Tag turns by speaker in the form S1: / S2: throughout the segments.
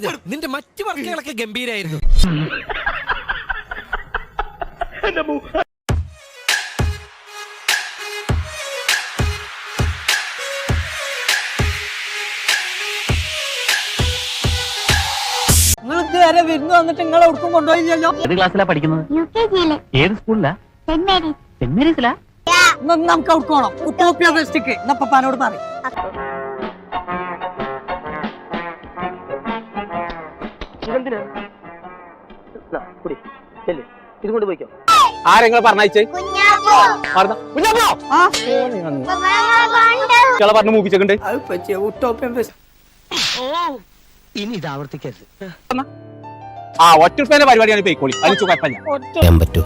S1: പറയരുത്. നിന്റെ മറ്റു വർക്കുകളൊക്കെ ഗംഭീരായിരുന്നു.
S2: നിങ്ങൾ ഇതുവരെ വിരുന്ന് വന്നിട്ട് നിങ്ങളെ ഒടുക്കും കൊണ്ടുപോയില്ലല്ലോ.
S3: ഏത് ക്ലാസ്സിലാ പഠിക്കുന്നത്? ഏത് സ്കൂളിലാ? സെന്റ് മേരീസിലാ?
S2: നമുക്ക് അവിടെ പോകണം. ഉട്ടോപ്യ ഫെസ്റ്റിക്ക് എന്നപ്പാനോട് പറയും.
S3: ഇതുകൊണ്ട് പോയിക്കോ. ആരെങ്കിലും പറഞ്ഞയച്ചേ പറഞ്ഞു മൂപ്പിച്ചേക്കണ്ട്. ഇനി ഇത് ആവർത്തിക്കരുത്. ആ ഒറ്റ പരിപാടിയാണ് പോയിക്കോളി. അതിന് കുഴപ്പമില്ല.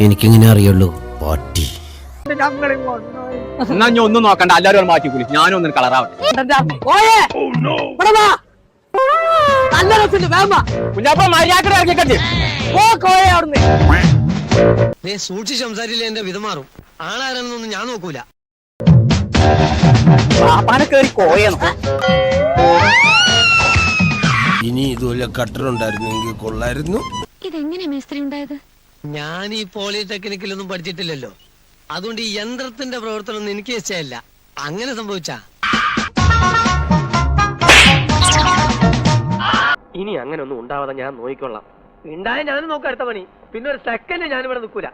S1: എനിക്കിങ്ങനെ അറിയുള്ളൂ പാട്ടി.
S3: എന്നാ ഞാൻ ഒന്നും നോക്കണ്ട, എല്ലാവരും മാറ്റിക്കൂലി. ഞാനും ഒന്നും കളറാവട്ടെ.
S1: സൂക്ഷിച്ച് സംസാരിച്ചില്ല എന്റെ വിധമാറും. ആളാരെന്നൊന്നും ഞാൻ നോക്കൂല. ഇനി ഇതുപോലെ കട്ടറുണ്ടായിരുന്നെങ്കിൽ കൊള്ളായിരുന്നു.
S4: ഇതെങ്ങനെ മേസ്ത്രി ഉണ്ടായത്?
S1: ഞാൻ ഈ പോളിടെക്നിക്കിലൊന്നും പഠിച്ചിട്ടില്ലല്ലോ. അതുകൊണ്ട് ഈ യന്ത്രത്തിന്റെ പ്രവർത്തനം എനിക്ക് ഇഷ്ടമല്ല. അങ്ങനെ സംഭവിച്ചാ
S5: ഇനി അങ്ങനെ ഒന്നും ഉണ്ടാവാതെ ഞാൻ നോക്കിക്കൊള്ളാം. ഉണ്ടായ ഞാനും നോക്കാം അടുത്ത പണി. പിന്നെ ഒരു സെക്കൻഡ് ഞാനിവിടെ നിൽക്കൂല.